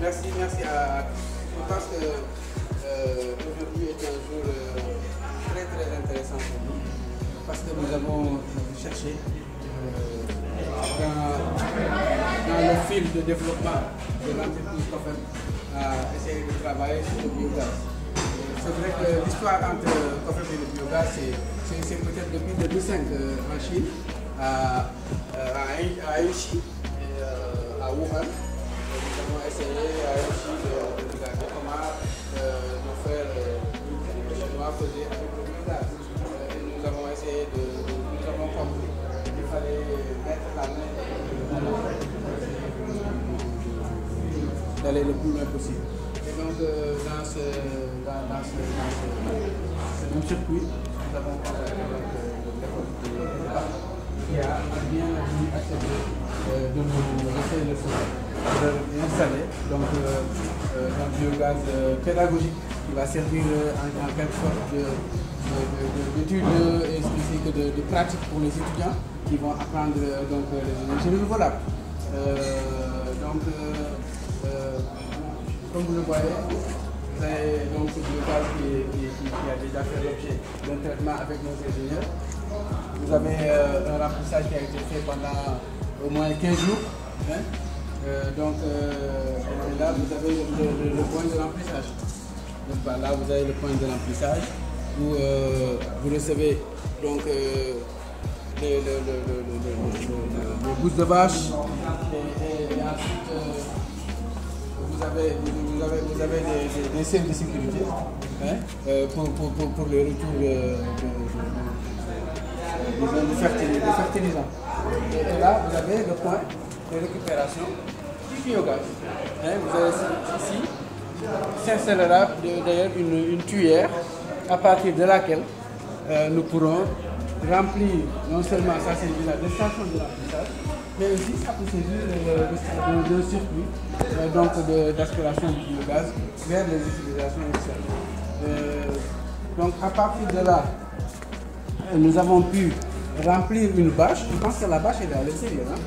merci à tous. Je pense que aujourd'hui est un jour très intéressant pour nous parce que nous avons cherché dans le fil de développement de l'entreprise COFEM à essayer de travailler sur le biogaz. C'est vrai que l'histoire entre COFEM et le biogaz, c'est peut-être depuis 2005 en Chine, à Aichi et à Wuhan. Nous avons essayé à Aichi de regarder comment nos frères chinois faisaient avec le biogaz. Et nous avons essayé nous avons compris qu'il fallait mettre la main d'aller le plus loin possible. Et donc dans ce même circuit, nous avons contacté l'école qui a bien accepté de nous laisser le soin, d'installer donc un biogaz pédagogique qui va servir en quelque sorte d'études ainsi que de pratique pour les étudiants qui vont apprendre donc les énergies renouvelables. Comme vous le voyez, vous avez donc ce biogaz qui a déjà fait l'objet d'un traitement avec nos ingénieurs. Vous avez un remplissage qui a été fait pendant au moins 15 jours. Hein? Et là, vous avez le point de remplissage. Donc là, vous avez le point de remplissage où vous recevez donc les gousses de vache et ensuite vous avez des cercles de sécurité hein, pour le retour de fertilisants. Et là, vous avez le point de récupération du biogaz. Hein, vous avez ici, s'installera d'ailleurs une tuyère à partir de laquelle nous pourrons remplir non seulement ça c'est des stations de remplissage, mais aussi ça peut servir de circuit d'aspiration du biogaz vers les utilisations externes. Donc à partir de là, nous avons pu remplir une bâche. Je pense que la bâche est à l'extérieur. Hein?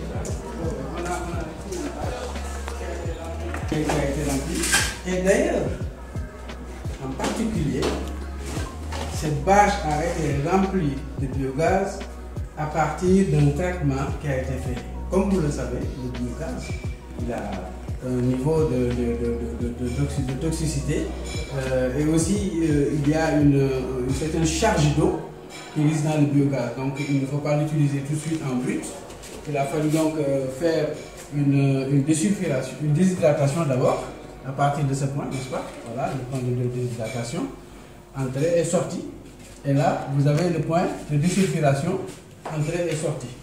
On a une bâche qui a été remplie. Et d'ailleurs, en particulier, cette bâche a été remplie de biogaz à partir d'un traitement qui a été fait. Comme vous le savez, le biogaz, il a un niveau de toxicité et aussi il y a une certaine charge d'eau qui existe dans le biogaz. Donc il ne faut pas l'utiliser tout de suite en brut. Il a fallu donc faire une désulfuration, une déshydratation d'abord à partir de ce point, n'est-ce pas? Voilà, le point de déshydratation, entrée et sortie. Et là, vous avez le point de désulfuration, entrée et sortie.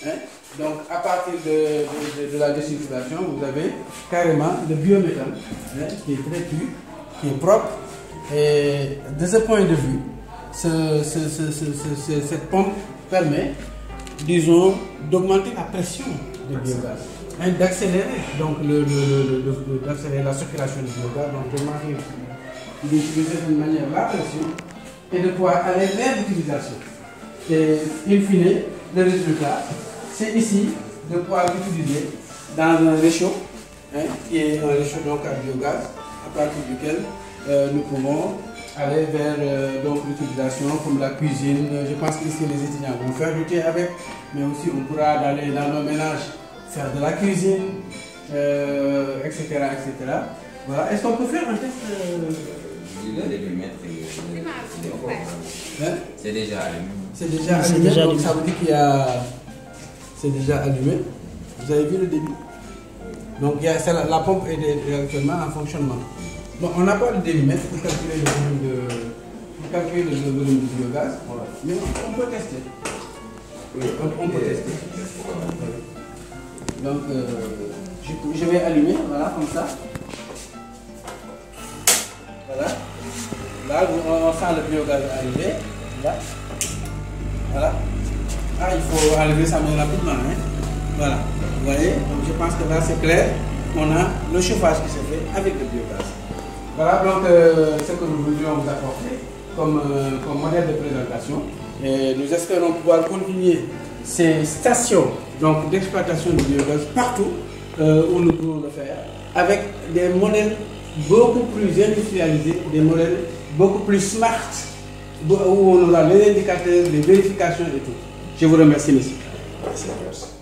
Hein? Donc, à partir de la désulfuration, vous avez carrément le biométhane hein, qui est très pur, qui est propre. Et de ce point de vue, cette pompe permet, disons, d'augmenter la pression du biogaz, hein, d'accélérer donc d'accélérer la circulation du biogaz, donc d'utiliser d'une manière la pression et de pouvoir aller vers l'utilisation. Et in fine, le résultat, c'est ici de pouvoir l'utiliser dans un réchaud, hein, qui est un réchaud donc à biogaz, à partir duquel nous pouvons aller vers l'utilisation comme la cuisine. Je pense qu'ici les étudiants vont faire du thé avec, mais aussi on pourra aller dans nos ménages faire de la cuisine, etc. Voilà. Est-ce qu'on peut faire un test C'est déjà allumé. C'est déjà allumé, donc ça veut dire qu'il y a... C'est déjà allumé. Vous avez vu le débit? Donc la pompe est actuellement en fonctionnement. Bon, on n'a pas le délimètre pour calculer le volume du biogaz, mais on peut tester. Oui, on peut tester. Donc, je vais allumer, voilà, comme ça. Voilà. Là, on sent le biogaz arriver. Là. Voilà. Ah, il faut enlever sa main rapidement. Hein. Voilà. Vous voyez, donc je pense que là, c'est clair. On a le chauffage qui se fait avec le biogaz. Voilà donc ce que nous voulions vous apporter comme modèle de présentation. Et nous espérons pouvoir continuer ces stations d'exploitation du biogaz partout où nous pouvons le faire, avec des modèles beaucoup plus industrialisés, des modèles beaucoup plus smart, où on aura les indicateurs, les vérifications et tout. Je vous remercie, monsieur. Merci.